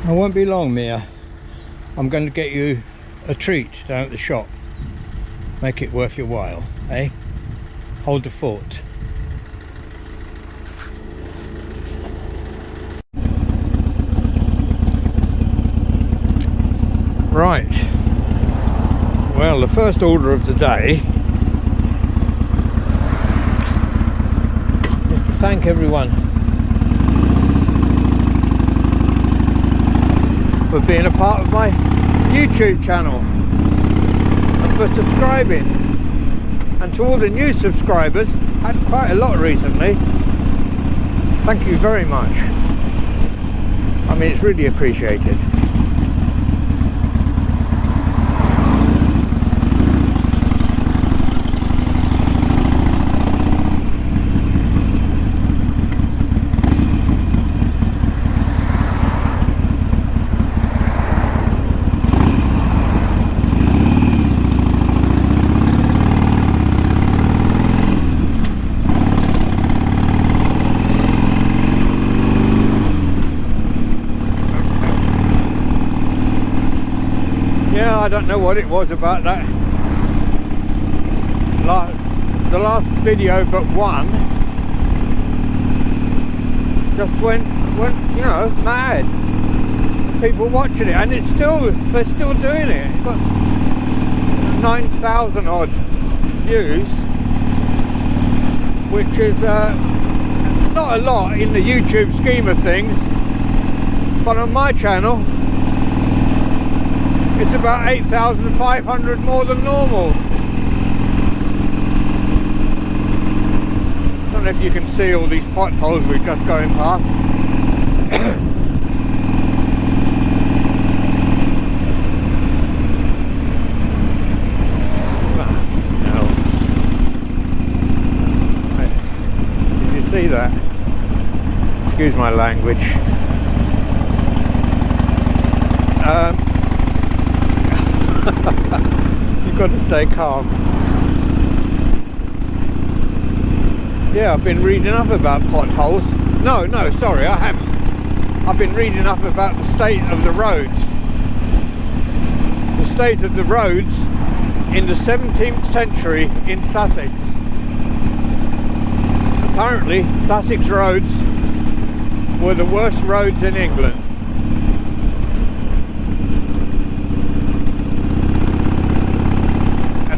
I won't be long, Mia. I'm going to get you a treat down at the shop. Make it worth your while, eh? Hold the fort. Right. Well, the first order of the day is to thank everyone for being a part of my YouTube channel and for subscribing, and to all the new subscribers, had quite a lot recently. Thank you very much. I mean, it's really appreciated. I don't know what it was about that the last video but one just went you know, mad. People watching it, and they're still doing it. It's got 9,000 odd views, which is not a lot in the YouTube scheme of things, but on my channel it's about 8,500 more than normal. I don't know if you can see all these potholes we're just going past. Did you see that? Excuse my language. You've got to stay calm. Yeah, I've been reading up about potholes. No, sorry, I haven't. I've been reading up about the state of the roads. The state of the roads in the 17th century in Sussex. Apparently, Sussex roads were the worst roads in England.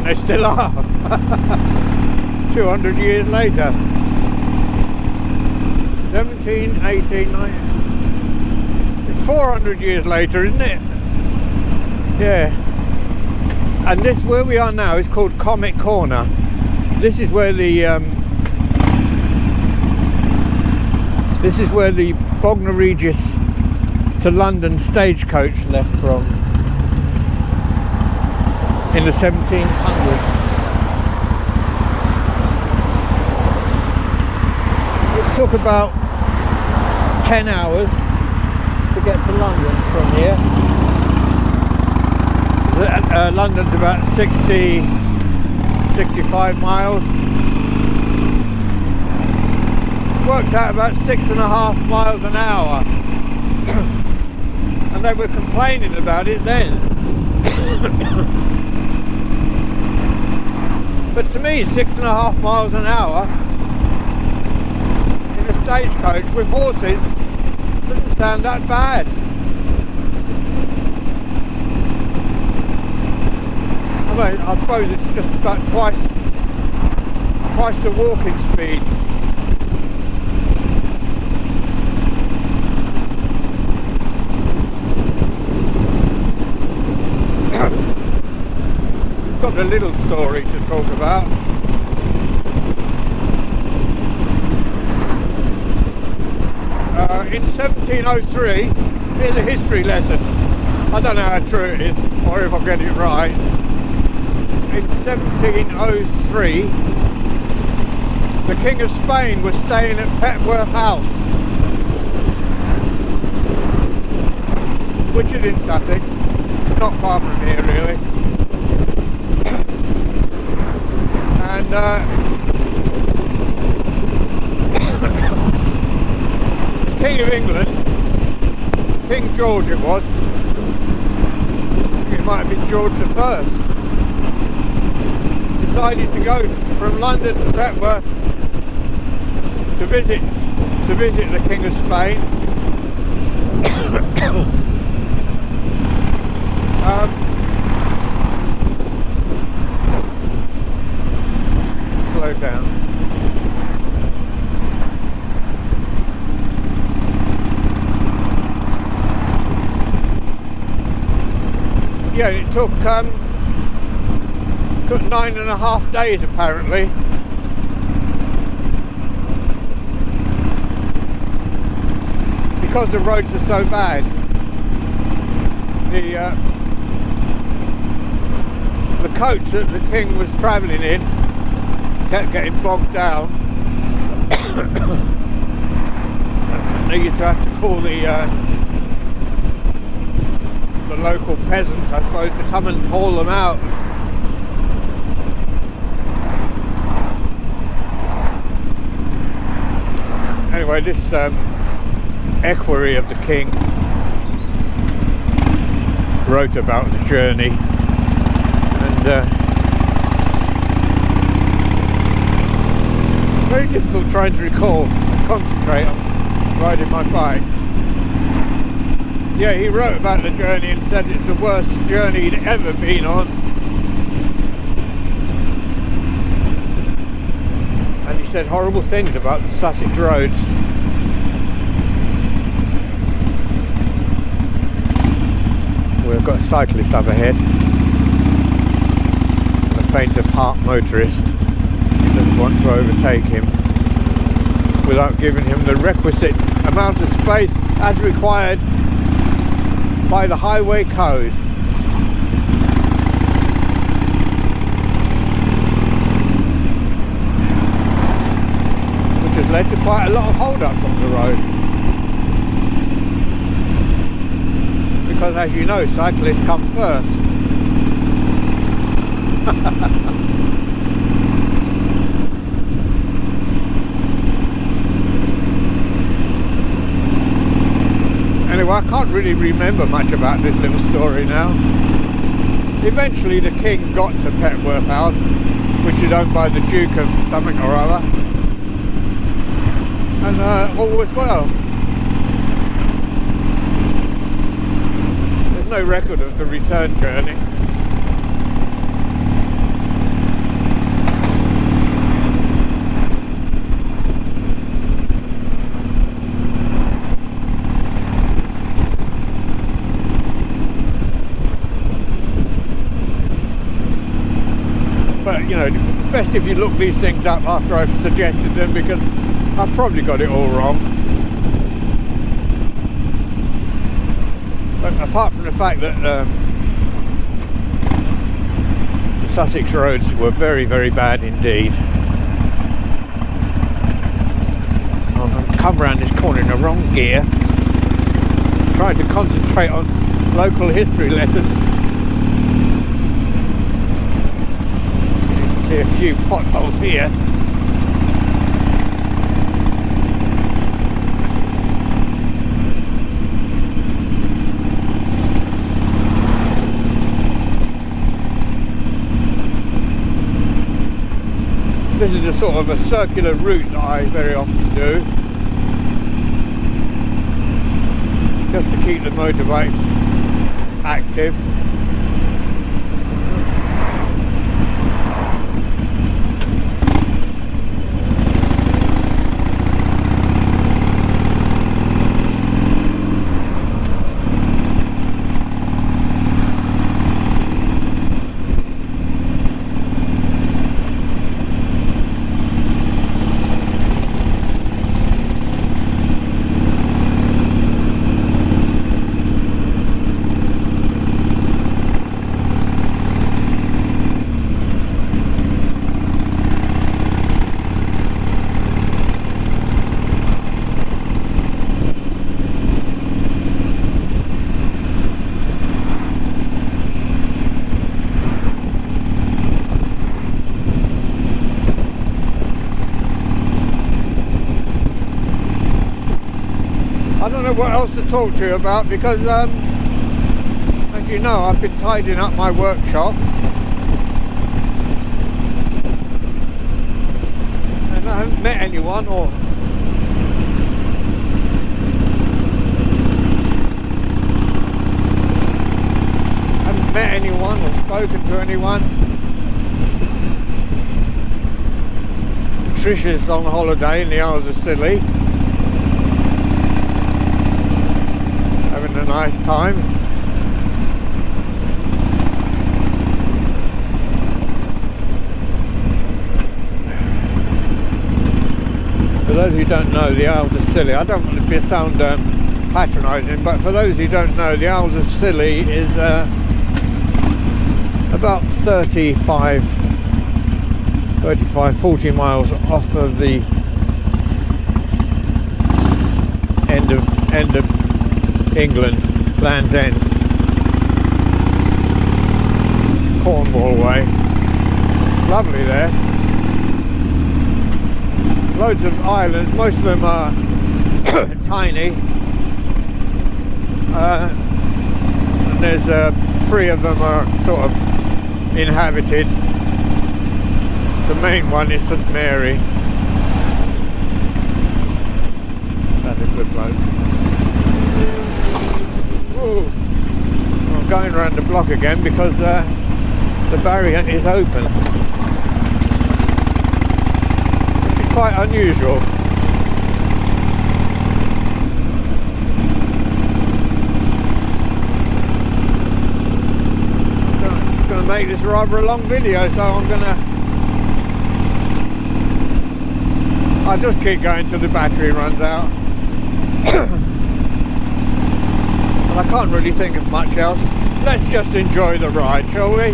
They still are. 200 years later. 17, 18, 19. It's 400 years later, isn't it? Yeah. And this, where we are now, is called Comet Corner. This is where the Bognor Regis to London stagecoach left from in the 1700s. It took about 10 hours to get to London from here. London's about 65 miles. Worked out about 6.5 miles an hour. And they were complaining about it then. But to me, 6.5 miles an hour in a stagecoach with horses doesn't sound that bad. I mean, I suppose it's just about twice the walking speed. Got a little story to talk about. In 1703, here's a history lesson. I don't know how true it is, or if I get it right. In 1703, the King of Spain was staying at Petworth House, which is in Sussex, not far from here really. And King of England King George it was. It might have been George the First. Decided to go from London to Petworth to visit the King of Spain. Slow down. Yeah, it took 9.5 days apparently. Because the roads were so bad. The coach that the king was travelling in kept getting bogged down. They used to have to call the local peasants, I suppose, to come and haul them out. Anyway, this equerry of the king wrote about the journey, and very difficult trying to recall and concentrate on riding my bike. Yeah, he wrote about the journey and said it's the worst journey he'd ever been on. And he said horrible things about the Sussex roads. We've got a cyclist up ahead. A faint of heart motorist. He doesn't want to overtake him without giving him the requisite amount of space as required by the highway code. Which has led to quite a lot of hold-ups on the road. Because as you know, cyclists come first. Anyway, I can't really remember much about this little story now. Eventually the king got to Petworth House, which is owned by the Duke of something or other, and all was well. There's no record of the return journey. But you know, best if you look these things up after I've suggested them, because I've probably got it all wrong. But apart from the fact that the Sussex roads were very, very bad indeed. I'm going to come around this corner in the wrong gear, trying to concentrate on local history lessons. You can see a few potholes here. This is a sort of a circular route that I very often do, just to keep the motorbikes active. I don't know what else to talk to you about because, as you know, I've been tidying up my workshop. And I haven't met anyone or spoken to anyone. Trisha's on holiday in the Isles of Scilly, having a nice time. For those who don't know, the Isles of Scilly, I don't want to sound patronising, but for those who don't know, the Isles of Scilly is about 40 miles off of the end of England, Land's End, Cornwall way. Lovely there. Loads of islands, most of them are tiny, and there's 3 of them are sort of inhabited. The main one is St Mary. That's a good bloke. Ooh. I'm going around the block again because the barrier is open, which is quite unusual. I'm going to make this rather a long video, so I'll just keep going till the battery runs out. And I can't really think of much else. Let's just enjoy the ride, shall we?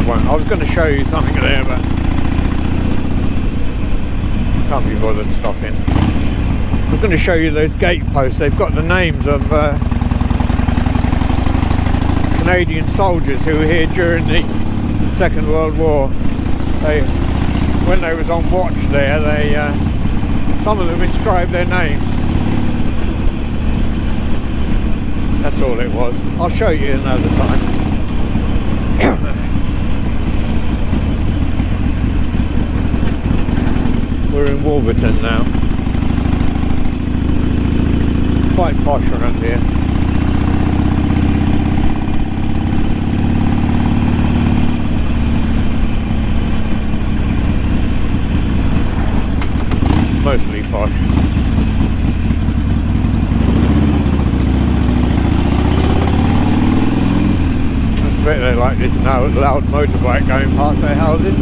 I was going to show you something there, but can't be bothered stopping. I was going to show you those gate posts. They've got the names of Canadian soldiers who were here during the Second World War. When they was on watch there, some of them inscribed their names. That's all it was. I'll show you another time. We're in Wolverton now. Quite posh around here. Mostly posh. I bet they like this now, loud motorbike going past their houses.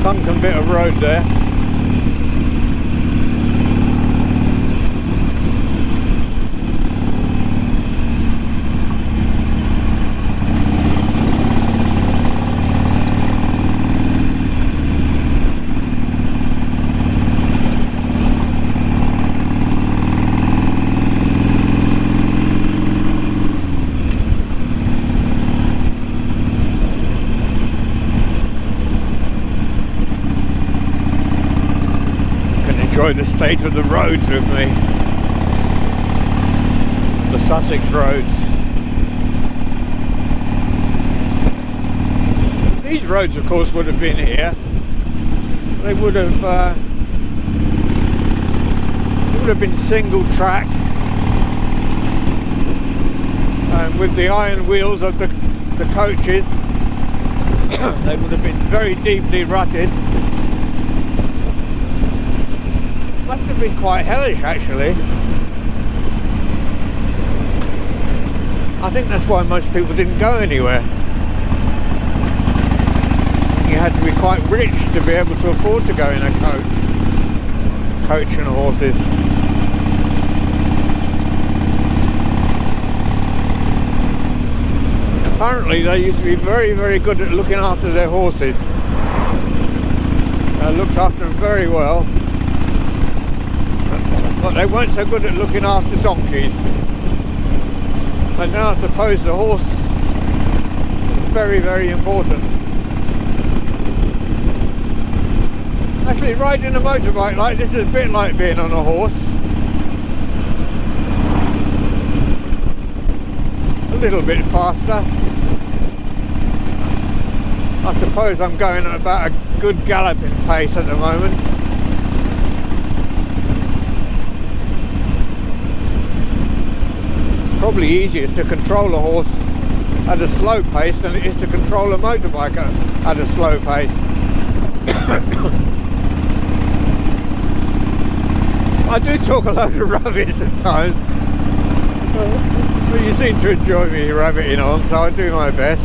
Sunken bit of road there. Enjoy the state of the roads with me. The Sussex roads. These roads, of course, would have been here. They would have have been single track, and with the iron wheels of the coaches, they would have been very deeply rutted. Must have been quite hellish actually. I think that's why most people didn't go anywhere. You had to be quite rich to be able to afford to go in a coach and horses. Apparently they used to be very, very good at looking after their horses. They looked after them very well, but they weren't so good at looking after donkeys. And now I suppose the horse is very, very important. Actually, riding a motorbike like this is a bit like being on a horse. A little bit faster. I suppose I'm going at about a good galloping pace at the moment. Probably easier to control a horse at a slow pace than it is to control a motorbike at a slow pace. I do talk a load of rubbish at times, but you seem to enjoy me rabbiting on, so I do my best.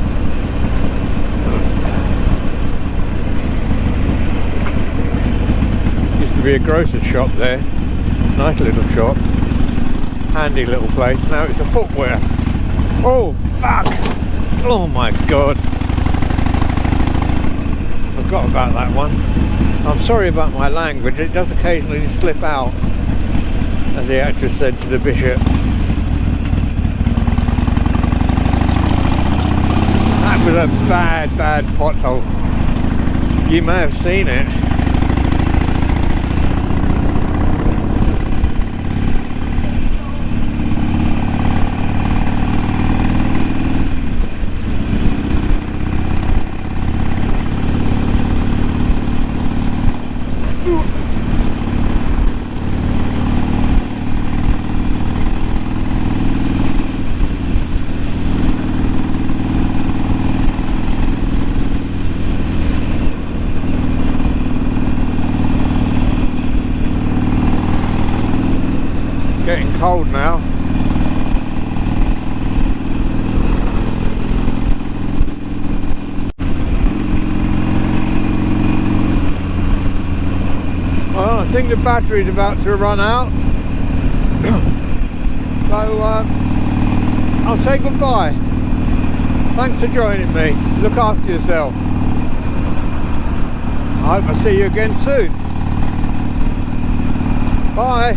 Used to be a grocer's shop there, nice little shop. Handy little place. Now it's a footwear. Oh fuck! Oh my god! Forgot about that one. I'm sorry about my language. It does occasionally slip out, as the actress said to the bishop. That was a bad pothole. You may have seen it. Getting cold now. Well, I think the battery's about to run out. So I'll say goodbye. Thanks for joining me. Look after yourself. I hope I see you again soon. Bye.